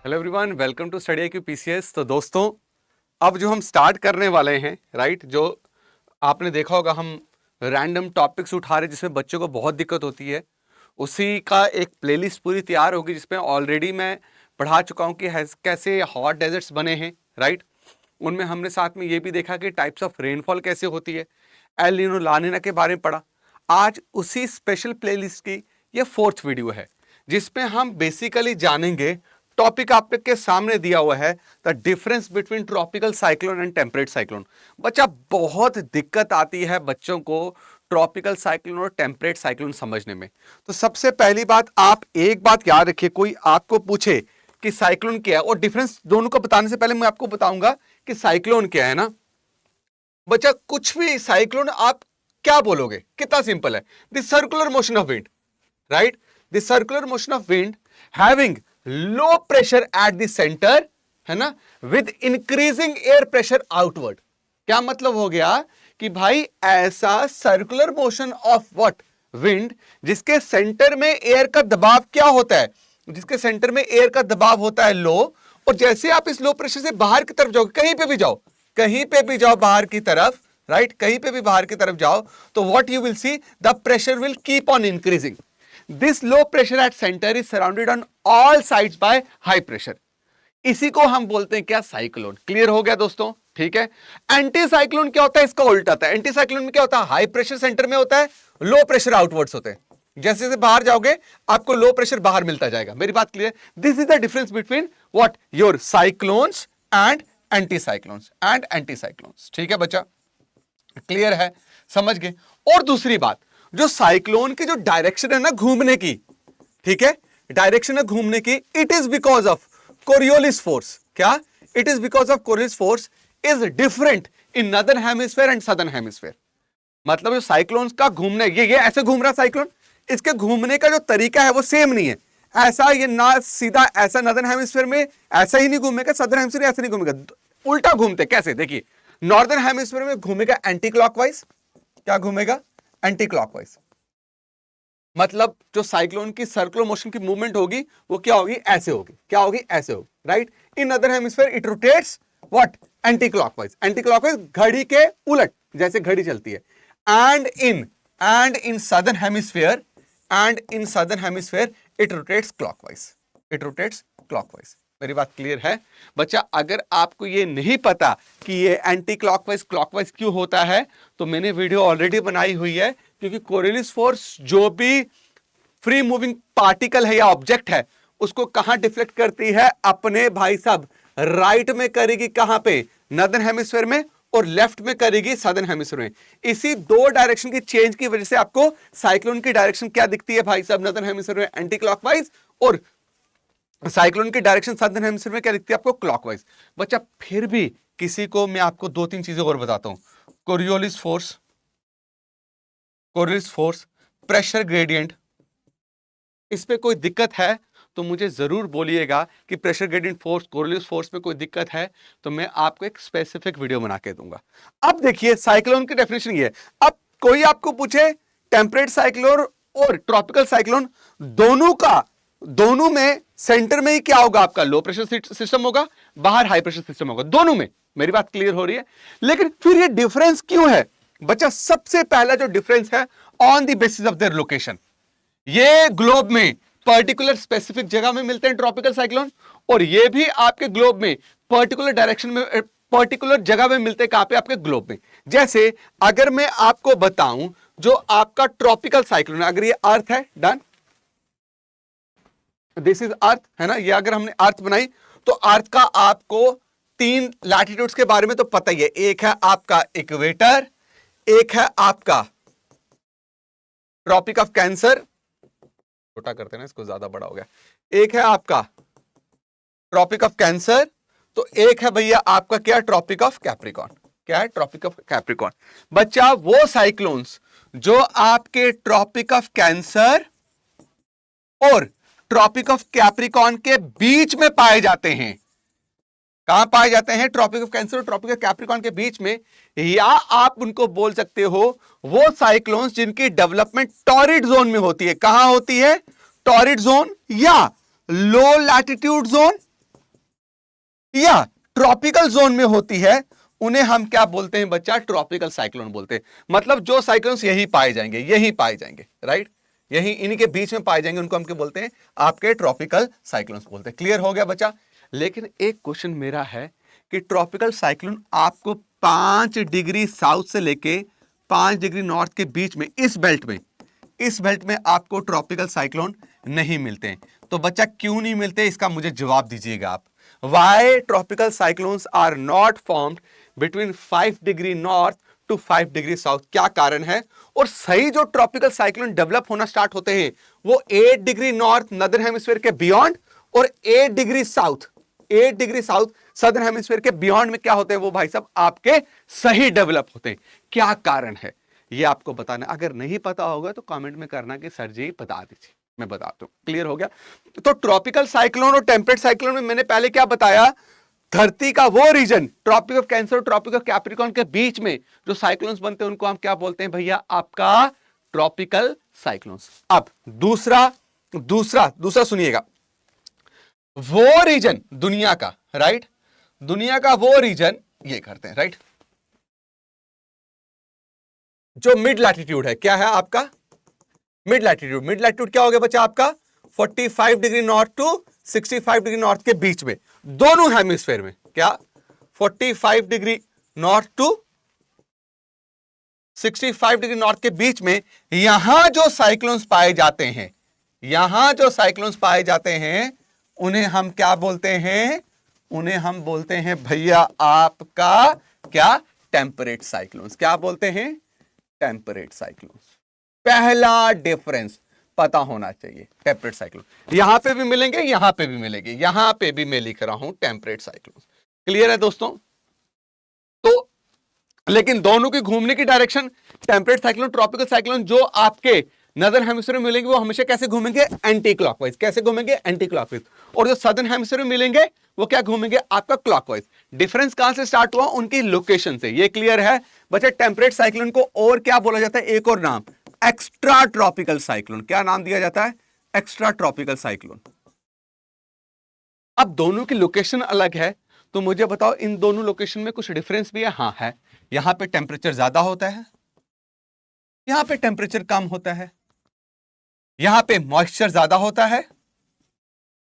Hello everyone, welcome to study IQ PCS। तो दोस्तों, अब जो हम स्टार्ट करने वाले हैं, राइट, जो आपने देखा होगा हम रैंडम टॉपिक्स उठा रहे जिसमें बच्चों को बहुत दिक्कत होती है, उसी का एक प्लेलिस्ट पूरी तैयार होगी जिसमें ऑलरेडी मैं पढ़ा चुका हूँ कि कैसे हॉट डेजर्ट्स बने हैं, राइट। उनमें हमने साथ में ये भी देखा कि टाइप्स ऑफ रेनफॉल कैसे होती है, एल नीनो ला नीना के बारे में पढ़ा। आज उसी स्पेशल प्लेलिस्ट की ये 4th वीडियो है जिसमें हम बेसिकली जानेंगे, टॉपिक आपके सामने दिया हुआ है, the difference between tropical cyclone and temperate cyclone. बच्चा, बहुत दिक्कत आती है बच्चों को ट्रॉपिकल साइक्लोन और टेम्परेट साइक्लोन समझने में। तो सबसे पहली बात, आप एक बात याद रखिए, कोई आपको पूछे कि साइक्लोन क्या है और डिफरेंस दोनों को बताने से पहले मैं आपको बताऊंगा कि साइक्लोन क्या है ना। बच्चा, कुछ भी साइक्लोन आप क्या बोलोगे, कितना सिंपल है, the circular motion of wind, right, the circular motion of wind having low pressure at the centre, है ना, with increasing air pressure outward. क्या मतलब हो गया कि भाई ऐसा circular motion of what, wind, जिसके सेंटर में एयर का दबाव क्या होता है, जिसके सेंटर में एयर का दबाव होता है लो, और जैसे आप इस लो प्रेशर से बाहर की तरफ जाओगे, कहीं पे भी जाओ, कहीं पे भी जाओ बाहर की तरफ, राइट, कहीं पे भी बाहर की तरफ जाओ, तो what you will see, the pressure will keep on increasing. This low pressure at centre is surrounded on all sides by high pressure. इसी को हम बोलते हैं क्या, साइक्लोन। क्लियर हो गया दोस्तों, ठीक है। एंटी साइक्लोन क्या होता है, इसका उल्टा होता है। एंटी साइक्लोन में क्या होता है, हाई प्रेशर सेंटर में होता है, लो प्रेशर आउटवर्ड्स होते हैं। जैसे जैसे बाहर जाओगे आपको लो प्रेशर बाहर मिलता जाएगा। मेरी बात clear? This is the difference between what, your cyclones and anti cyclones and anti cyclones. ठीक है बच्चा, क्लियर है, समझ गए। और दूसरी बात, जो साइक्लोन की जो डायरेक्शन है ना घूमने की, ठीक है, डायरेक्शन है घूमने की, it is because of Coriolis force. क्या? It is because of Coriolis force is different in northern hemisphere and southern hemisphere. मतलब जो साइक्लोन का घूमने, ये ऐसे घूम रहा साइक्लोन, इसके घूमने का जो तरीका है वो सेम नहीं है। ऐसा ये ना सीधा ऐसा नॉर्दर्न हेमिस्फीयर में ऐसा ही नहीं घूमेगा, सदर्न हेमिस्फीयर ऐसा नहीं घूमेगा, उल्टा घूमते। कैसे? देखिए, नॉर्दर्न हेमिस्फीयर में घूमेगा एंटी क्लॉकवाइज। क्या घूमेगा? Anti clockwise. मतलब जो साइक्लोन की सर्कुलर मोशन की मूवमेंट होगी वो क्या होगी, ऐसे होगी। क्या होगी? ऐसे होगी, right. In other hemisphere it rotates what, anti clockwise. Anti clockwise घड़ी के उलट, जैसे घड़ी चलती है। And in southern hemisphere it rotates clockwise. It rotates clockwise. मेरी बात क्लियर है बच्चा? अगर आपको ये नहीं पता कि ये एंटी क्लॉकवाइज क्लॉकवाइज क्यों होता है, तो मैंने वीडियो ऑलरेडी बनाई हुई है। क्योंकि कोरियोलिस फोर्स जो भी फ्री मूविंग पार्टिकल है या ऑब्जेक्ट है, उसको कहां डिफ्लेक्ट करती है? अपने भाई साहब राइट में करेगी। कहां पे? नॉर्दर्न हेमिस्फीयर में, और लेफ्ट में करेगी सदर्न हेमिस्फीयर में। इसी दो डायरेक्शन की चेंज की वजह से आपको साइक्लोन की डायरेक्शन क्या दिखती है भाई साहब? नॉर्दर्न हेमिस्फीयर में एंटी क्लॉकवाइज, और साइक्लोन की डायरेक्शन सदर्न हेमिस्फीयर में क्या दिखती है आपको? क्लॉकवाइज। बच्चा, फिर भी किसी को मैं आपको 2-3 चीजें और बताता हूं। कोरियोलिस फोर्स, प्रेशर ग्रेडियंट, इस पे कोई दिक्कत है तो मुझे जरूर बोलिएगा कि pressure gradient force, Coriolis force में कोई दिक्कत है तो मैं आपको एक स्पेसिफिक वीडियो बना के दूंगा। अब देखिए, साइक्लोन की डेफिनेशन ये है। अब कोई आपको पूछे टेम्परेट साइक्लोन और ट्रॉपिकल साइक्लोन, दोनों में सेंटर में ही क्या होगा आपका? लो प्रेशर सिस्टम होगा, बाहर हाई प्रेशर सिस्टम होगा, दोनों में। मेरी बात क्लियर हो रही है? लेकिन फिर ये डिफरेंस क्यों है बच्चा? सबसे पहला जो डिफरेंस है, on the basis of their location. ये ग्लोब में पर्टिकुलर स्पेसिफिक जगह में मिलते हैं ट्रॉपिकल साइक्लोन, और ये भी आपके ग्लोब में पर्टिकुलर डायरेक्शन में, पर्टिकुलर जगह में मिलते हैं। कहां पे? आपके ग्लोब में। जैसे अगर मैं आपको बताऊं, जो आपका ट्रॉपिकल साइक्लोन है, अगर ये अर्थ है, डन, दिस इज अर्थ, है ना, ये अगर हमने अर्थ बनाई तो अर्थ का आपको 3 लैटिट्यूड्स के बारे में तो पता ही है। एक है आपका इक्वेटर, एक है आपका ट्रॉपिक ऑफ कैंसर, छोटा करते हैं ना इसको, ज्यादा बड़ा हो गया, एक है आपका ट्रॉपिक ऑफ कैंसर, तो एक है भैया आपका क्या? Tropic of Capricorn. क्या है? Tropic of Capricorn. बच्चा, वो साइक्लोन्स जो आपके ट्रॉपिक ऑफ कैंसर और ट्रॉपिक ऑफ कैप्रिकॉर्न के बीच में पाए जाते हैं। कहां पाए जाते हैं? ट्रॉपिक ऑफ कैंसर और ट्रॉपिक ऑफ कैप्रिकॉर्न के बीच में। या आप उनको बोल सकते हो वो साइक्लोन्स जिनकी डेवलपमेंट टॉरिड जोन में होती है। कहां होती है? टॉरिड जोन या लो लैटिट्यूड जोन, या ट्रॉपिकल जोन में होती है, उन्हें हम क्या बोलते हैं बच्चा? ट्रॉपिकल साइक्लोन बोलते हैं। मतलब जो साइक्लोन्स यही पाए जाएंगे, यही पाए जाएंगे, राइट, यही इन्हीं के बीच में पाए जाएंगे, उनको हम क्या बोलते हैं? आपके ट्रॉपिकल साइक्लोन्स बोलते हैं। क्लियर हो गया बच्चा? लेकिन एक क्वेश्चन मेरा है कि ट्रॉपिकल साइक्लोन आपको 5 डिग्री साउथ से लेके 5 डिग्री नॉर्थ के बीच में, इस बेल्ट में आपको ट्रॉपिकल साइक्लोन नहीं मिलते हैं। तो बच्चा क्यों नहीं मिलते, इसका मुझे जवाब दीजिएगा आप। Why tropical cyclones are not formed between 5 degree north to 5 degree south? क्या कारण है? और सही जो ट्रॉपिकल साइक्लोन डेवलप होना स्टार्ट होते हैं वो 8 डिग्री नॉर्थ नदर्न हेमिस्फीयर के बियॉन्ड और 8 डिग्री साउथ सदर्न हेमिस्फीयर के बियॉन्ड में क्या होते हैं वो भाई साहब आपके सही डेवलप होते हैं। क्या कारण है ये आपको बताना। अगर नहीं पता होगा तो कमेंट में करना कि सर जी बता दीजिए, मैं बताता हूं। क्लियर हो गया? तो ट्रॉपिकल साइक्लोन और टेम्परेट साइक्लोन में मैंने पहले क्या बताया? धरती का वो रीजन, ट्रॉपिक ऑफ कैंसर और ट्रॉपिक ऑफ कैप्रिकॉर्न के बीच में जो साइक्लोन्स बनते हैं उनको हम क्या बोलते हैं भैया? आपका ट्रॉपिकल साइक्लोन्स। अब दूसरा सुनिएगा, वो रीजन दुनिया का, राइट, दुनिया का वो रीजन ये करते हैं, राइट, जो मिड लैटिट्यूड है। क्या है आपका? Mid latitude. मिड लैटिट्यूड क्या हो गया बच्चा आपका? 45 degree north to 65 degree north के बीच में, दोनों हेमिस्फेयर में। क्या? 45 degree north to 65 degree north के बीच में यहां जो साइक्लोन्स पाए जाते हैं, उन्हें हम क्या बोलते हैं? उन्हें हम बोलते हैं भैया आपका क्या? Temperate cyclones. क्या बोलते हैं? Temperate cyclones. पहला डिफरेंस पता होना चाहिए। टेम्परेट साइक्लोन यहां पे भी मिलेंगे, यहां पे भी मिलेंगे, यहां पे भी मैं लिख रहा हूं टेम्परेट साइक्लोन। क्लियर है दोस्तों? तो लेकिन दोनों की घूमने की direction, temperate cyclone, tropical cyclone जो आपके नदर्न हेमिस्फीयर में मिलेंगे वो हमेशा कैसे घूमेंगे? Anti clockwise. कैसे घूमेंगे? Anti clockwise. और जो सदर्न हेमिस्फीयर में मिलेंगे वो क्या घूमेंगे? आपका क्लॉकवाइज। डिफरेंस कहां से स्टार्ट हुआ? उनकी लोकेशन से। ये क्लियर है बच्चे? टेम्परेट साइक्लोन को और क्या बोला जाता है? एक और नाम, एक्स्ट्रा ट्रॉपिकल साइक्लोन। क्या नाम दिया जाता है? Extra tropical cyclone. अब दोनों की लोकेशन अलग है, तो मुझे बताओ इन दोनों लोकेशन में कुछ डिफरेंस भी है? हाँ है। यहां पे टेम्परेचर ज्यादा होता है, यहां पे टेम्परेचर कम होता है, यहां पे मॉइस्चर ज्यादा होता है,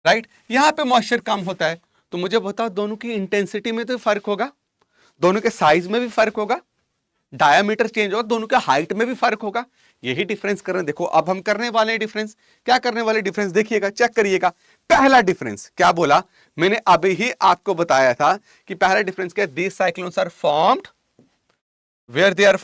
राइट, यहां पे मॉइस्चर कम होता है। तो मुझे बताओ दोनों की इंटेंसिटी में तो फर्क होगा, दोनों के साइज में भी फर्क होगा, डायामीटर चेंज होगा, दोनों के हाइट में भी फर्क होगा। यही डिफरेंस कर रहे हैं। देखो अब हम करने वाले हैं डिफरेंस। क्या करने वाले? डिफरेंस देखिएगा, चेक करिएगा। पहला डिफरेंस क्या बोला मैंने? अभी ही आपको बताया था कि पहला डिफरेंस क्या? These cyclones are formed where they are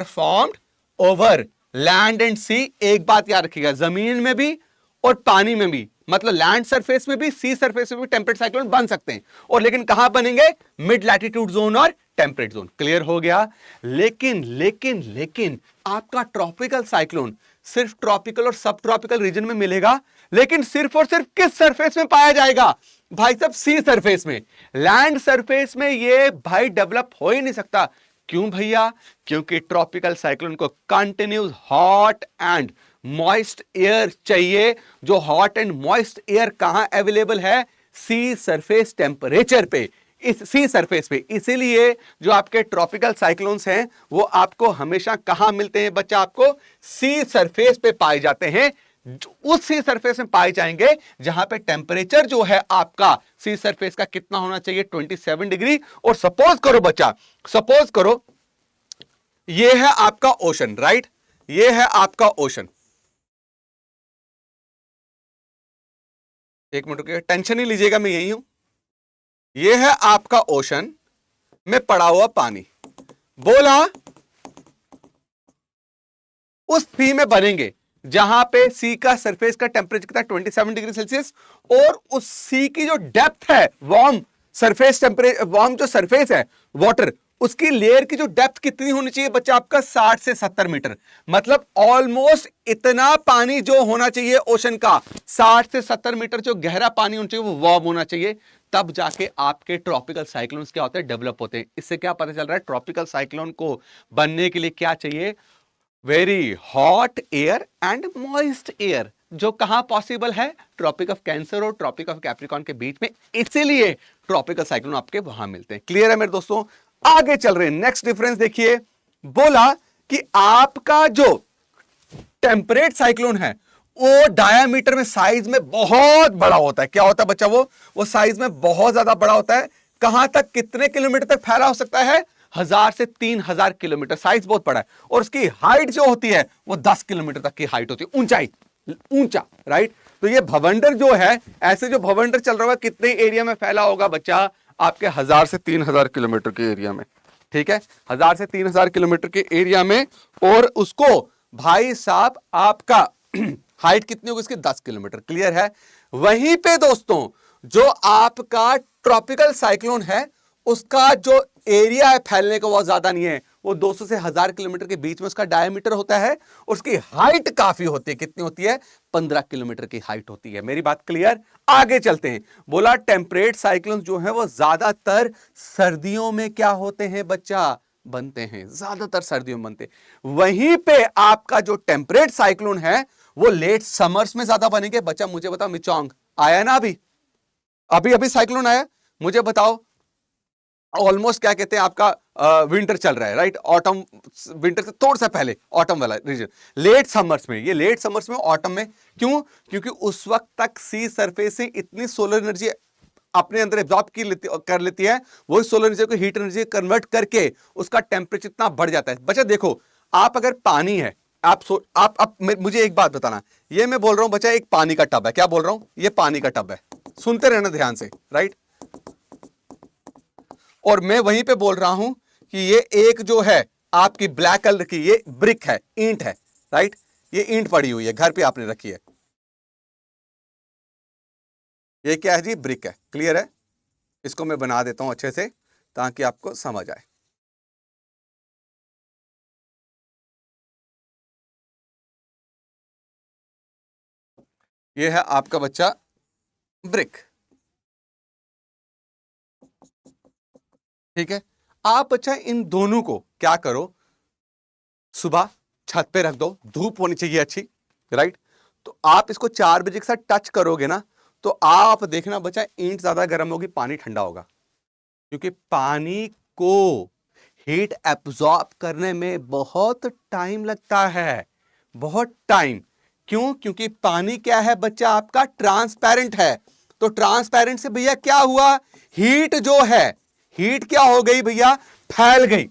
formed over land and sea. एक बात याद रखिएगा, जमीन में भी और पानी में भी, मतलब लैंड सरफेस में भी, सी सरफेस में भी टेम्परेट साइक्लोन बन सकते हैं। और लेकिन कहां बनेंगे? मिड लैटिट्यूड जोन और टेम्परेट जोन। क्लियर हो गया? लेकिन आपका ट्रॉपिकल साइक्लोन सिर्फ ट्रॉपिकल और सब ट्रॉपिकल रीजन में मिलेगा, लेकिन सिर्फ और सिर्फ किस सरफेस में पाया जाएगा भाई साहब? सी सरफेस में। लैंड सरफेस में ये भाई डेवलप हो ही नहीं सकता। क्यों भैया? क्योंकि ट्रॉपिकल साइक्लोन को continuous hot and moist air चाहिए। जो हॉट एंड मॉइस्ट एयर कहां अवेलेबल है? सी सरफेस टेम्परेचर पे, इस सी सरफेस पे। इसीलिए जो आपके ट्रॉपिकल साइक्लोन्स हैं वो आपको हमेशा कहां मिलते हैं बच्चा? आपको सी सरफेस पे पाए जाते हैं। उस सी सरफेस में पाए जाएंगे जहां पे टेम्परेचर जो है आपका सी सरफेस का कितना होना चाहिए? 27 डिग्री। और सपोज करो बच्चा, सपोज करो ये है आपका ओशन, राइट, ये है आपका ओशन। एक मिनट रुकिए, टेंशन नहीं लीजिएगा, मैं यही हूं। ये है आपका ओशन में पड़ा हुआ पानी। बोला उस सी में बनेंगे जहां पे सी का सरफेस का टेम्परेचर कितना? 27 डिग्री सेल्सियस। और उस सी की जो डेप्थ है, वार्म सरफेस टेम्परेचर, वार्म जो सरफेस है वाटर, उसकी लेयर की जो डेप्थ कितनी होनी चाहिए बच्चा? आपका 60 से 70 मीटर। मतलब ऑलमोस्ट इतना पानी जो होना चाहिए ओशन का, 60 से 70 मीटर जो गहरा पानी होना चाहिए वो वार्म होना चाहिए। तब जाके आपके ट्रॉपिकल साइक्लोन्स क्या होते हैं? डेवलप होते हैं। इससे क्या पता चल रहा है? ट्रॉपिकल साइक्लोन को बनने के लिए क्या चाहिए? Very hot air and moist air. जो कहां पॉसिबल है, ट्रॉपिक ऑफ कैंसर और ट्रॉपिक ऑफ कैप्रिकॉर्न के बीच में, इसीलिए ट्रॉपिकल साइक्लोन आपके वहां मिलते हैं। क्लियर है मेरे दोस्तों? आगे चल रहे हैं, नेक्स्ट डिफरेंस देखिए, बोला कि आपका जो टेम्परेट साइक्लोन है वो डायामीटर में, साइज में बहुत बड़ा होता है। क्या होता है बच्चा? वो साइज में बहुत ज्यादा बड़ा होता है। कहां तक, कितने किलोमीटर तक फैला हो सकता है? 1000 से 3000 किलोमीटर, साइज बहुत बड़ा है। और उसकी हाइट जो होती है वो 10 किलोमीटर तक की हाइट होती है, ऊंचाई, ऊंचा, राइट। तो ये भवंडर जो है, ऐसे जो भवंडर चल रहा होगा, कितने एरिया में फैला होगा बच्चा? आपके 1000 से 3000 किलोमीटर के एरिया में, ठीक है, 1000 से 3000 किलोमीटर के एरिया में। और उसको भाई साहब आपका हाइट कितनी होगी इसकी? 10 किलोमीटर। क्लियर है? वहीं पे दोस्तों जो आपका ट्रॉपिकल साइक्लोन है उसका जो एरिया है फैलने का वो ज्यादा नहीं है, वो 200 से 1000 किलोमीटर के बीच में उसका डायमीटर होता है। उसकी हाइट काफी होती है, कितनी होती है? 15 किलोमीटर की हाइट होती है। मेरी बात क्लियर? आगे चलते हैं। बोला टेम्परेट साइक्लोन जो है वो ज्यादातर सर्दियों में क्या होते हैं बच्चा? बनते हैं, ज्यादातर सर्दियों में बनते हैं। वहीं पे आपका जो टेम्परेट साइक्लोन है वो लेट समर्स में ज्यादा बनेंगे। बच्चा मुझे बताओ, मिचोंग आया ना अभी अभी अभी साइक्लोन आया, मुझे बताओ। ऑलमोस्ट क्या कहते हैं, आपका विंटर चल रहा है, राइट, ऑटम, विंटर से थोड़ा सा पहले ऑटम वाला रीजन, लेट समर्स में, ये लेट समर्स में, ऑटम में। क्यों? क्योंकि उस वक्त तक सी सरफेस से इतनी सोलर एनर्जी अपने अंदर एब्जॉर्ब कर लेती है, वो सोलर एनर्जी को हीट एनर्जी कन्वर्ट करके उसका टेम्परेचर इतना बढ़ जाता है। बच्चा देखो, आप अगर पानी है, आप मुझे एक बात बताना, ये मैं बोल रहा हूं बच्चा, एक पानी का टब है, क्या बोल रहा हूं? ये पानी का टब है, सुनते रहना ध्यान से, राइट। और मैं वहीं पे बोल रहा हूं कि ये एक जो है आपकी ब्लैक कलर की, ये ब्रिक है, ईंट है, राइट, ये ईंट पड़ी हुई है, घर पे आपने रखी है, ये क्या है जी? ब्रिक है। क्लियर है? इसको मैं बना देता हूं अच्छे से ताकि आपको समझ आए। ये है आपका बच्चा ब्रिक, ठीक है। आप बच्चा इन दोनों को क्या करो, सुबह छत पे रख दो, धूप होनी चाहिए अच्छी, राइट। तो आप इसको 4 बजे के साथ टच करोगे ना, तो आप देखना बच्चा, ईंट ज्यादा गर्म होगी, पानी ठंडा होगा, क्योंकि पानी को हीट एब्जॉर्ब करने में बहुत टाइम लगता है, बहुत टाइम। क्यों? क्योंकि पानी क्या है बच्चा आपका? ट्रांसपेरेंट है। तो ट्रांसपेरेंट से भैया क्या हुआ? हीट जो है, हीट क्या हो गई भैया? फैल गई।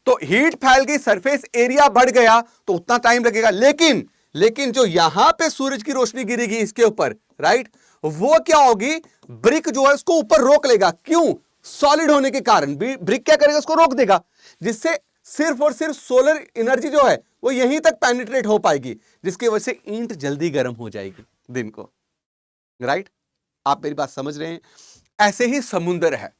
तो हीट फैल गई, सरफेस एरिया बढ़ गया, तो उतना टाइम लगेगा। लेकिन जो यहां पे सूरज की रोशनी गिरेगी इसके ऊपर, राइट, वो क्या होगी? ब्रिक जो है उसको ऊपर रोक लेगा। क्यों? सॉलिड होने के कारण ब्रिक क्या करेगा? उसको रोक देगा, जिससे सिर्फ और सिर्फ सोलर एनर्जी जो है वो यहीं तक पेनिट्रेट हो पाएगी, जिसकी वजह से ईंट जल्दी गर्म हो जाएगी दिन को, राइट। आप मेरी बात समझ रहे हैं? ऐसे ही समुद्र है,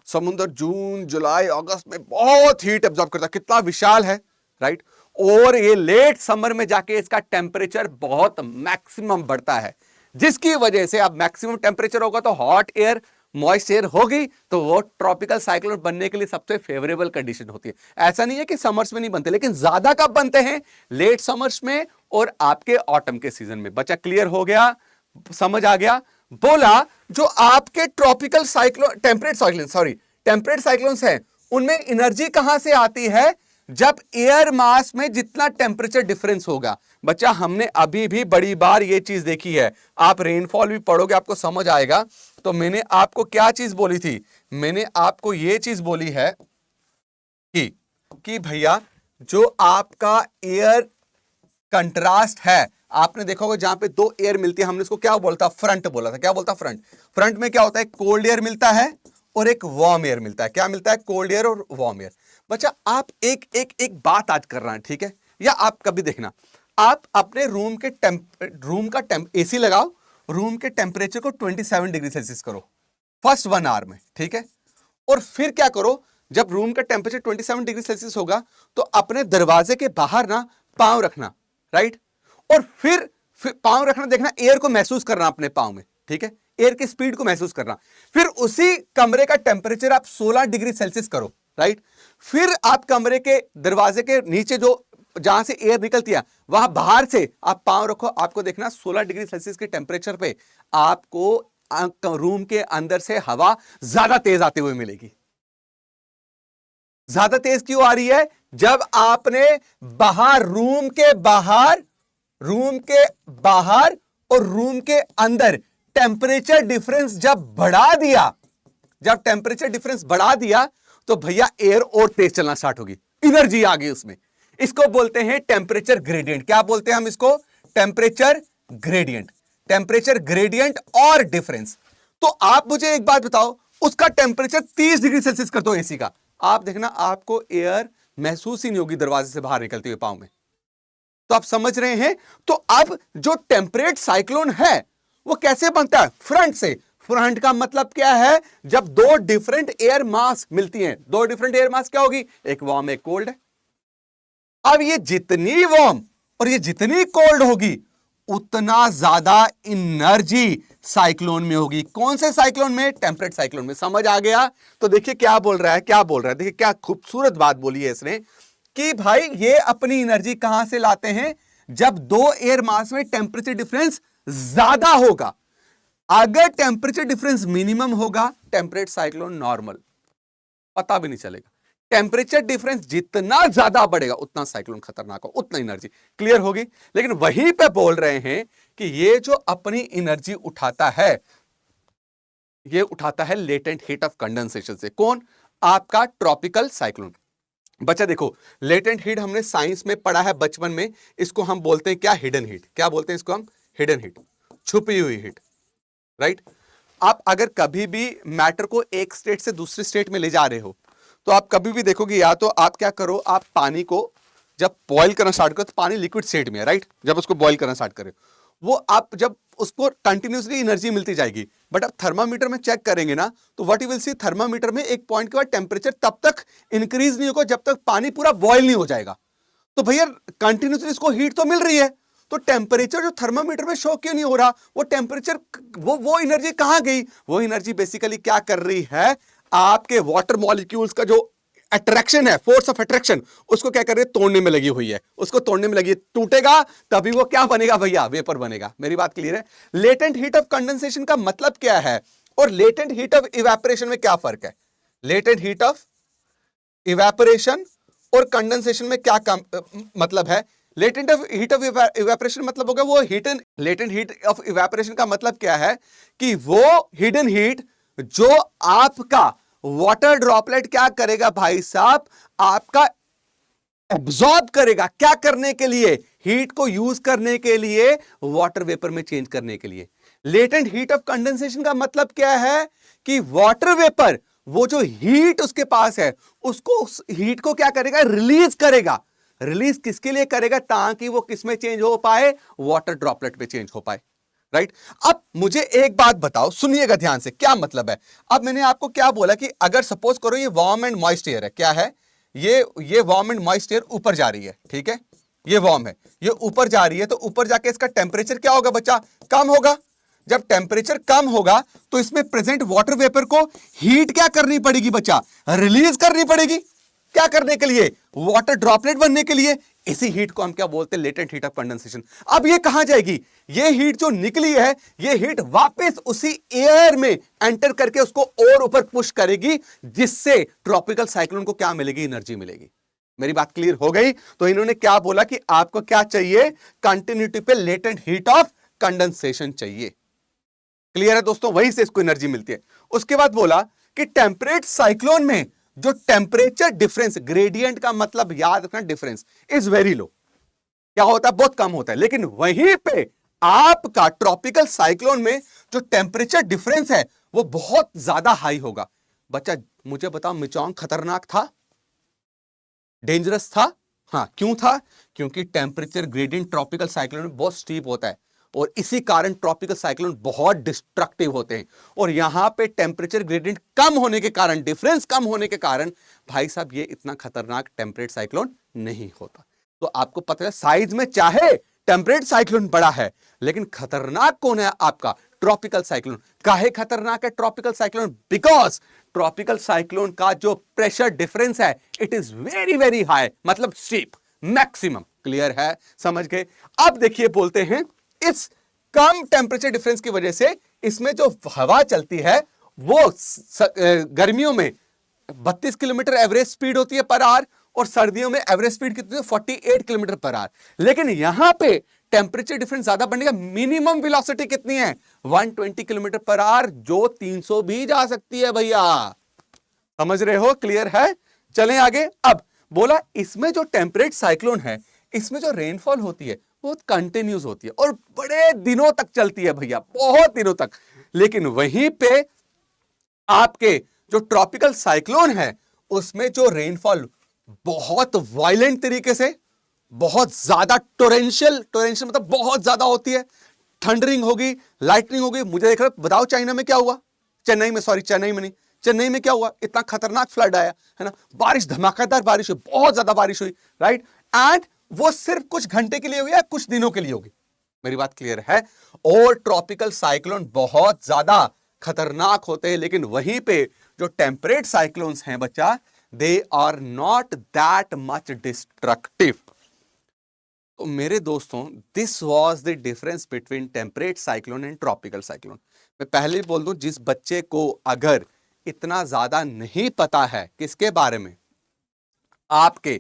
समुद्र जून जुलाई अगस्त में बहुत हीट एब्जॉर्ब करता है, कितना विशाल है, राइट। और ये लेट समर में जाके इसका टेम्परेचर बहुत मैक्सिमम बढ़ता है, जिसकी वजह से अब मैक्सिमम टेम्परेचर होगा तो हॉट एयर, मॉइस्ट एयर होगी, तो वो ट्रॉपिकल साइक्लोन बनने के लिए सबसे फेवरेबल कंडीशन होती है। ऐसा नहीं है कि समर्स में नहीं बनते, लेकिन ज्यादा कब बनते हैं? लेट समर्स में और आपके ऑटम के सीजन में। बच्चा क्लियर हो गया? समझ आ गया? बोला जो आपके ट्रॉपिकल साइक्लोन, टेम्परेट साइक्लोन्स हैं, उनमें एनर्जी कहां से आती है? जब एयर मास में जितना टेम्परेचर डिफरेंस होगा। बच्चा हमने अभी भी बड़ी बार ये चीज देखी है, आप रेनफॉल भी पढ़ोगे आपको समझ आएगा। तो मैंने आपको क्या चीज बोली थी? मैंने आपको ये चीज बोली है कि भैया जो आपका एयर कंट्रास्ट है, आपने देखा होगा जहां पे दो एयर मिलती है, हमने इसको क्या बोलता? फ्रंट बोला था। क्या बोलता? फ्रंट। फ्रंट में क्या होता है? कोल्ड एयर मिलता है और एक वार्म एयर मिलता है। क्या मिलता है? कोल्ड एयर और वार्म एयर। बच्चा आप एक बात आज कर रहे हैं, ठीक है, या आप कभी देखना, आप अपने रूम का एसी लगाओ, रूम के टेम्परेचर को 27 डिग्री सेल्सियस करो फर्स्ट 1 आवर में, ठीक है। और फिर क्या करो, जब रूम का टेम्परेचर 27 डिग्री सेल्सियस होगा तो अपने दरवाजे के बाहर ना पांव रखना, राइट। और फिर पांव रखना, देखना एयर को महसूस करना अपने पांव में, ठीक है, एयर की स्पीड को महसूस करना। फिर उसी कमरे का टेम्परेचर आप 16 डिग्री सेल्सियस करो, राइट। फिर आप कमरे के दरवाजे के नीचे जो जहां से एयर निकलती है वहां बाहर से आप पांव रखो, आपको देखना 16 डिग्री सेल्सियस के टेम्परेचर पे आपको रूम के अंदर से हवा ज्यादा तेज आते हुए मिलेगी। ज्यादा तेज क्यों आ रही है? जब आपने बाहर, रूम के बाहर और रूम के अंदर टेम्परेचर डिफरेंस जब बढ़ा दिया, जब टेम्परेचर डिफरेंस बढ़ा दिया तो भैया एयर और तेज चलना स्टार्ट होगी, एनर्जी आ गई उसमें। इसको बोलते हैं टेम्परेचर ग्रेडियंट। क्या बोलते हैं हम इसको? Temperature gradient. टेम्परेचर ग्रेडियंट और डिफरेंस। तो आप मुझे एक बात बताओ, उसका टेम्परेचर 30 डिग्री सेल्सियस कर दो एसी का, आप देखना आपको एयर महसूस ही नहीं होगी दरवाजे से बाहर निकलते हुए पांव में। तो आप समझ रहे हैं? तो अब जो टेम्परेट साइक्लोन है वो कैसे बनता है? फ्रंट से। फ्रंट का मतलब क्या है? जब दो डिफरेंट एयर मास मिलती हैं। दो डिफरेंट एयर मास क्या होगी? एक वार्म एक कोल्ड है। अब ये जितनी वार्म और ये जितनी कोल्ड होगी उतना ज्यादा एनर्जी साइक्लोन में होगी। कौन से साइक्लोन में? टेम्परेट साइक्लोन में। समझ आ गया? तो देखिए क्या बोल रहा है, क्या बोल रहा है, देखिए क्या खूबसूरत बात बोली है इसने कि भाई ये अपनी एनर्जी कहां से लाते हैं? जब दो एयर मास में टेम्परेचर डिफरेंस ज्यादा होगा। अगर टेम्परेचर डिफरेंस मिनिमम होगा, टेम्परेट साइक्लोन नॉर्मल, पता भी नहीं चलेगा। टेम्परेचर डिफरेंस जितना ज्यादा बढ़ेगा उतना साइक्लोन खतरनाक हो, उतना एनर्जी। क्लियर होगी? लेकिन वहीं पे बोल रहे हैं कि ये जो अपनी एनर्जी उठाता है, ये उठाता है लेटेंट हीट ऑफ कंडेंसेशन से। कौन? आपका ट्रॉपिकल साइक्लोन। बच्चा देखो, लेटेंट हीट हमने साइंस में पढ़ा है बचपन में, इसको हम बोलते हैं क्या? Hidden heat. क्या बोलते हैं इसको हम? हिडन हीट, छुपी हुई हीट, राइट। आप अगर कभी भी मैटर को एक स्टेट से दूसरे स्टेट में ले जा रहे हो तो आप कभी भी देखोगे, या तो आप क्या करो, आप पानी को जब बॉईल करना स्टार्ट करो तो पानी लिक्विड स्टेट में है, राइट। जब उसको बॉईल करना स्टार्ट करें, वो आप जब उसको कंटिन्यूसली एनर्जी मिलती जाएगी। बट आप थर्मामीटर में चेक करेंगे ना तो what you will see, thermometer में एक पॉइंट के बाद टेम्परेचर तब तक इंक्रीज नहीं होगा जब तक पानी पूरा बॉईल नहीं हो जाएगा। तो भैया कंटिन्यूसली इसको हीट तो मिल रही है, तो टेम्परेचर जो थर्मामीटर में शो क्यों नहीं हो रहा? वो टेम्परेचर, वो एनर्जी कहां गई? वो एनर्जी बेसिकली क्या कर रही है? आपके वाटर मॉलिक्यूल्स का जो अट्रैक्शन है, फोर्स ऑफ अट्रैक्शन, उसको क्या कर रही है? तोड़ने में लगी हुई है। उसको तोड़ने में लगी है, टूटेगा तभी वो क्या बनेगा भैया? वेपर बनेगा। मेरी बात क्लियर है? लेटेंट हीट ऑफ कंडेंसेशन का मतलब क्या है और लेटेंट हीट ऑफ इवेपोरेशन में क्या फर्क है? लेटेंट हीट ऑफ इवेपोरेशन और कंडेंसेशन में क्या मतलब है? लेटेंट हीट ऑफ इवेपोरेशन मतलब होगा वो hidden. Latent heat of evaporation का मतलब क्या है कि वो हिडन हीट जो आपका वाटर ड्रॉपलेट क्या करेगा भाई साहब? आपका एब्जॉर्ब करेगा। क्या करने के लिए? हीट को यूज करने के लिए, वाटर वेपर में चेंज करने के लिए। लेटेंट हीट ऑफ कंडेंसेशन का मतलब क्या है कि वाटर वेपर, वो जो हीट उसके पास है, उसको, उस हीट को क्या करेगा? रिलीज करेगा। रिलीज किसके लिए करेगा? ताकि वो किस में चेंज हो पाए? वाटर ड्रॉपलेट में चेंज हो पाए, राइट। अब मुझे एक बात बताओ, सुनिएगा ध्यान से, क्या मतलब है? अब मैंने आपको क्या बोला कि अगर सपोज करो ये वार्म एंड मॉइस्ट एयर है, क्या है ये वार्म एंड मॉइस्ट एयर ऊपर जा रही है, ठीक है, ये वार्म है, ये ऊपर जा रही है, तो ऊपर जाके इसका टेम्परेचर क्या होगा बच्चा? कम होगा। जब टेम्परेचर कम होगा तो इसमें प्रेजेंट वाटर वेपर को हीट क्या करनी पड़ेगी बच्चा? रिलीज करनी पड़ेगी। क्या करने के लिए? वाटर ड्रॉपलेट बनने के लिए। इसी हीट को हम क्या बोलते हैं? Latent heat of condensation. अब ये कहां जाएगी? ये हीट जो निकली है, ये हीट वापस उसी एयर में एंटर करके उसको और ऊपर पुश करेगी, जिससे ट्रॉपिकल साइक्लोन को क्या मिलेगी? एनर्जी मिलेगी। मेरी बात क्लियर हो गई? तो इन्होंने क्या बोला कि आपको क्या चाहिए? कंटिन्यूटी पे लेटेंट हीट ऑफ कंडेंसेशन चाहिए। क्लियर है दोस्तों? वहीं से इसको एनर्जी मिलती है। उसके बाद बोला कि टेम्परेट साइक्लोन में जो टेम्परेचर डिफरेंस, ग्रेडियंट का मतलब याद रखना, डिफरेंस इज वेरी लो। क्या होता है? बहुत कम होता है। लेकिन वहीं पे आपका ट्रॉपिकल साइक्लोन में जो टेम्परेचर डिफरेंस है वो बहुत ज्यादा हाई होगा। बच्चा मुझे बताओ, मिचोंग खतरनाक था? डेंजरस था? हाँ, क्यों था? क्योंकि टेम्परेचर ग्रेडियंट ट्रॉपिकल साइक्लोन में बहुत स्टीप होता है और इसी कारण ट्रॉपिकल साइक्लोन बहुत डिस्ट्रक्टिव होते हैं। और यहां पे टेम्परेचर ग्रेडियंट कम होने के कारण, डिफरेंस कम होने के कारण भाई साहब ये इतना खतरनाक टेम्परेट साइक्लोन नहीं होता। तो आपको पता है, साइज में चाहे टेम्परेट साइक्लोन बड़ा है, लेकिन खतरनाक कौन है? आपका ट्रॉपिकल साइक्लोन। काहे खतरनाक है tropical cyclone? Because tropical cyclone का जो प्रेशर डिफरेंस है, it is very very high, मतलब स्टीप, मैक्सिमम। क्लियर है, समझ गए। अब देखिए बोलते हैं इस कम टेम्परेचर डिफरेंस की वजह से इसमें जो हवा चलती है वो गर्मियों में 32 किलोमीटर एवरेज स्पीड होती है पर आवर, और सर्दियों में एवरेज स्पीड कितनी है 48 किलोमीटर पर आवर। लेकिन यहां पे टेम्परेचर डिफरेंस ज्यादा बढ़ने का मिनिमम वेलोसिटी कितनी है 120 किलोमीटर पर आवर, जो 300 भी जा सकती है भैया। समझ रहे हो, क्लियर है। चलें आगे। अब बोला इसमें जो टेम्परेट साइक्लोन है इसमें जो रेनफॉल होती है वो कंटिन्यूस होती है और बड़े दिनों तक चलती है भैया, बहुत दिनों तक। लेकिन वहीं पे आपके जो ट्रॉपिकल साइक्लोन है उसमें जो रेनफॉल बहुत वायलेंट तरीके से, बहुत ज्यादा टोरेंशियल मतलब बहुत ज्यादा होती है, थंडरिंग होगी, लाइटनिंग होगी। मुझे देख रहे बताओ चाइना में क्या हुआ, चेन्नई में, सॉरी चेन्नई में नहीं, चेन्नई में क्या हुआ, इतना खतरनाक फ्लड आया है ना, बारिश, धमाकेदार बारिश हुई, बहुत ज्यादा बारिश हुई, राइट। एंड वो सिर्फ कुछ घंटे के लिए हुई या कुछ दिनों के लिए होगी, मेरी बात क्लियर है। और ट्रॉपिकल साइक्लोन बहुत ज्यादा खतरनाक होते हैं, लेकिन वहीं पे जो टेम्परेट साइक्लोन्स हैं बच्चा, they are not that much destructive. तो मेरे दोस्तों, this was the difference between temperate cyclone and tropical cyclone. मैं पहले ही बोल दूं, जिस बच्चे को अगर इतना ज्यादा नहीं पता है किसके बारे में, आपके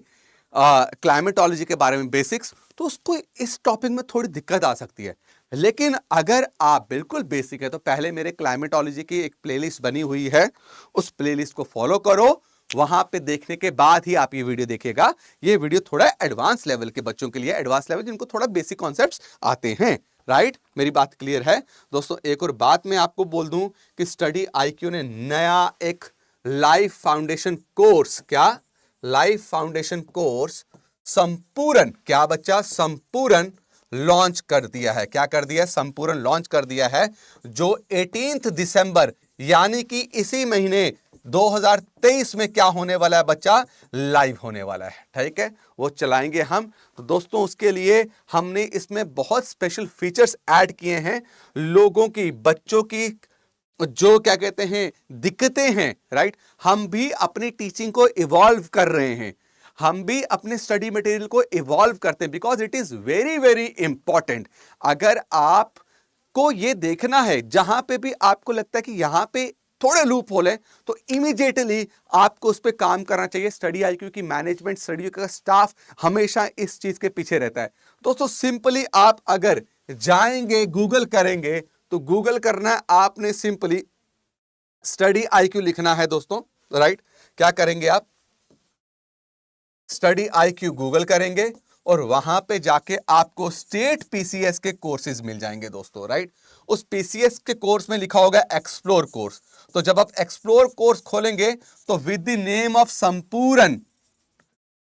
क्लाइमेटोलॉजी के बारे में बेसिक्स, तो उसको इस टॉपिक में थोड़ी दिक्कत आ सकती है। लेकिन अगर आप बिल्कुल बेसिक है तो पहले मेरे क्लाइमेटोलॉजी की एक प्लेलिस्ट बनी हुई है, उस प्लेलिस्ट को फॉलो करो, वहां पे देखने के बाद ही आप ये वीडियो देखिएगा। ये वीडियो थोड़ा एडवांस लेवल के बच्चों के लिए, एडवांस लेवल जिनको थोड़ा बेसिक कॉन्सेप्ट्स आते हैं, राइट। मेरी बात क्लियर है दोस्तों। एक और बात मैं आपको बोल दूं कि स्टडी आईक्यू ने नया एक लाइफ फाउंडेशन कोर्स, क्या लाइफ फाउंडेशन कोर्स संपूर्ण, क्या बच्चा, संपूर्ण लॉन्च कर दिया है। क्या कर दिया है, संपूर्ण लॉन्च कर दिया है, जो 18 दिसंबर यानी कि इसी महीने 2023 में क्या होने वाला है बच्चा, लाइव होने वाला है, ठीक है, वो चलाएंगे हम। तो दोस्तों उसके लिए हमने इसमें बहुत स्पेशल फीचर्स ऐड किए हैं, लोगों की, बच्चों की जो क्या कहते हैं दिक्कतें हैं, राइट। हम भी अपनी टीचिंग को इवॉल्व कर रहे हैं, हम भी अपने स्टडी मटेरियल को इवॉल्व करते हैं, because it is very very important. अगर आपको ये देखना है, जहां पे भी आपको लगता है कि यहां पे थोड़े लूप होल है, तो इमीडिएटली आपको उस पर काम करना चाहिए। स्टडी आईक्यू की मैनेजमेंट, स्टडी का स्टाफ हमेशा इस चीज के पीछे रहता है। दोस्तों सिंपली आप अगर जाएंगे, गूगल करेंगे, तो गूगल करना है आपने, सिंपली स्टडी आईक्यू लिखना है दोस्तों, राइट। क्या करेंगे आप, स्टडी आईक्यू गूगल करेंगे और वहां पे जाके आपको स्टेट पीसीएस के कोर्सेज मिल जाएंगे दोस्तों, राइट। उस पीसीएस के कोर्स में लिखा होगा एक्सप्लोर कोर्स। तो जब आप एक्सप्लोर कोर्स खोलेंगे तो विद द नेम ऑफ संपूर्ण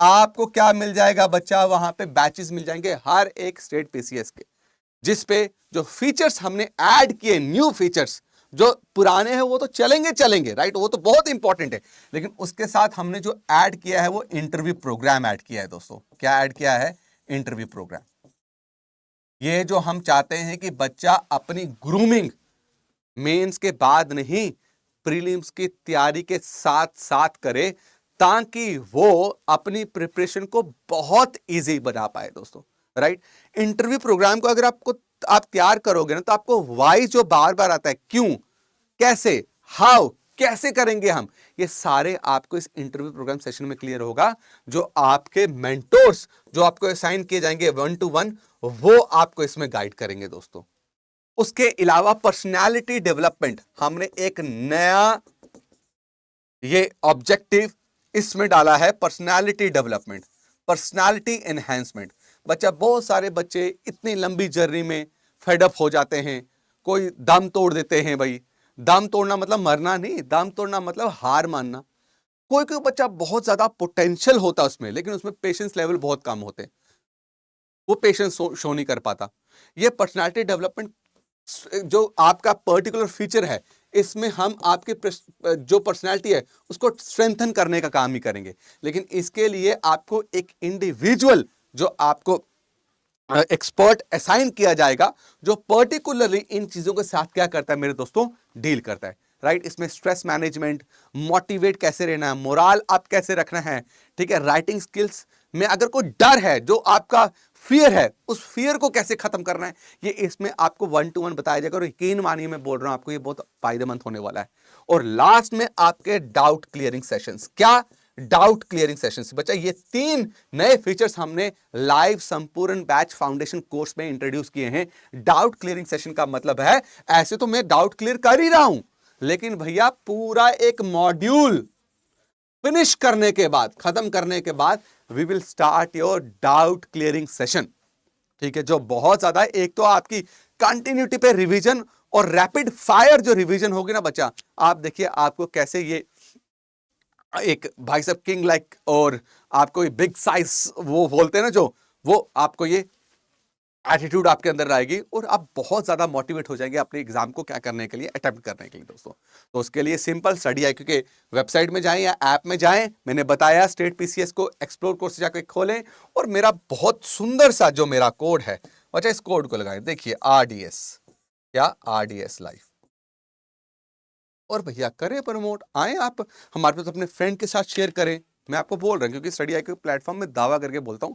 आपको क्या मिल जाएगा बच्चा, वहां पे बैचेस मिल जाएंगे हर एक स्टेट पीसीएस के, जिस पे जो फीचर्स हमने ऐड किए, न्यू फीचर्स, जो पुराने हैं वो तो चलेंगे, राइट, वो तो बहुत इंपॉर्टेंट है, लेकिन उसके साथ हमने जो ऐड किया है वो इंटरव्यू प्रोग्राम ऐड किया है दोस्तों। क्या ऐड किया है, इंटरव्यू प्रोग्राम। ये जो हम चाहते हैं कि बच्चा अपनी ग्रूमिंग मेंस के बाद नहीं, प्रीलिम्स की तैयारी के साथ साथ करे, ताकि वो अपनी प्रिपरेशन को बहुत इजी बना पाए दोस्तों, राइट। इंटरव्यू प्रोग्राम को अगर आप तैयार करोगे ना, तो आपको वाई जो बार बार आता है, क्यों, कैसे, हाउ, कैसे करेंगे हम, ये सारे आपको इस इंटरव्यू प्रोग्राम सेशन में क्लियर होगा। जो आपके मेंटोर्स जो आपको असाइन किए जाएंगे 1 to 1, वो आपको इसमें गाइड करेंगे दोस्तों। उसके अलावा पर्सनालिटी डेवलपमेंट, हमने एक नया ये ऑब्जेक्टिव इसमें डाला है, पर्सनालिटी डेवलपमेंट, पर्सनालिटी एनहांसमेंट। बच्चा, बहुत सारे बच्चे इतनी लंबी जर्नी में फेडअप हो जाते हैं, कोई दम तोड़ देते हैं। भाई, दम तोड़ना मतलब मरना नहीं, दम तोड़ना मतलब हार मानना। कोई कोई बच्चा बहुत ज्यादा पोटेंशियल होता है उसमें, लेकिन उसमें पेशेंस लेवल बहुत कम होते हैं, वो पेशेंस शो नहीं कर पाता। ये पर्सनालिटी डेवलपमेंट जो आपका पर्टिकुलर फीचर है, इसमें हम आपके जो पर्सनालिटी है उसको स्ट्रेंथन करने का काम ही करेंगे। लेकिन इसके लिए आपको एक इंडिविजुअल जो आपको एक्सपर्ट असाइन किया जाएगा, जो पर्टिकुलरली इन चीजों के साथ क्या करता है मेरे दोस्तों, डील करता है, राइट। इसमें स्ट्रेस मैनेजमेंट, मोटिवेट कैसे रहना है, मोराल अप कैसे रखना है, ठीक है, राइटिंग स्किल्स में अगर कोई डर है, जो आपका फियर है, उस फियर को कैसे खत्म करना है, ये इसमें आपको 1 to 1 बताया जाएगा। और यकीन मानिए मैं बोल रहा हूं आपको, ये बहुत फायदेमंद होने वाला है। और लास्ट में आपके डाउट क्लियरिंग सेशंस। क्या डाउट क्लियरिंग सेशंस बच्चा, ये 3 नए फीचर्स हमने लाइव संपूर्ण बैच फाउंडेशन कोर्स में इंट्रोड्यूस किए हैं। डाउट क्लियरिंग सेशन का मतलब है, ऐसे तो मैं डाउट क्लियर कर ही रहा हूं, लेकिन भैया पूरा एक मॉड्यूल फिनिश करने के बाद, खत्म करने के बाद, we will start your doubt clearing session. ठीक है, जो बहुत ज्यादा है। एक तो आपकी कंटिन्यूटी पे रिवीजन और रैपिड फायर जो रिवीजन होगी ना बच्चा, आप देखिए आपको कैसे ये एक भाई साहब किंग लाइक, और आपको ये बिग साइज वो बोलते हैं ना, जो वो आपको ये एटीट्यूड आपके अंदर आएगी और आप बहुत ज्यादा मोटिवेट हो जाएंगे अपने एग्जाम को क्या करने के लिए, अटेम्प्ट करने के लिए दोस्तों। तो उसके लिए सिंपल स्टडी आई क्योंकि वेबसाइट में जाएं या ऐप में जाएं, मैंने बताया स्टेट पीसीएस को एक्सप्लोर कोर्स जाकर खोलें और मेरा बहुत सुंदर सा जो मेरा कोड है, अच्छा इस कोड को लगाएं, देखिए RDS, क्या RDS लाइफ। और भैया करें प्रमोट, आए आप हमारे पास, अपने फ्रेंड के साथ शेयर करें। मैं आपको बोल रहा हूं क्योंकि स्टडी आई के प्लेटफॉर्म में दावा करके बोलता हूं,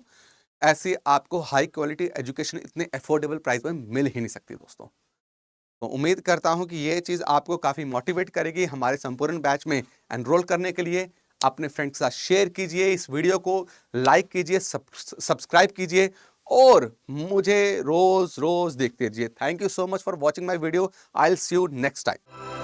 ऐसे आपको हाई क्वालिटी एजुकेशन इतने अफोर्डेबल प्राइस में मिल ही नहीं सकती दोस्तों। तो उम्मीद करता हूं कि ये चीज़ आपको काफ़ी मोटिवेट करेगी हमारे संपूर्ण बैच में एनरोल करने के लिए। अपने फ्रेंड्स के साथ शेयर कीजिए, इस वीडियो को लाइक कीजिए, सब्सक्राइब कीजिए और मुझे रोज रोज देखते रहिए। Thank you so much for watching my video. I will see you next time.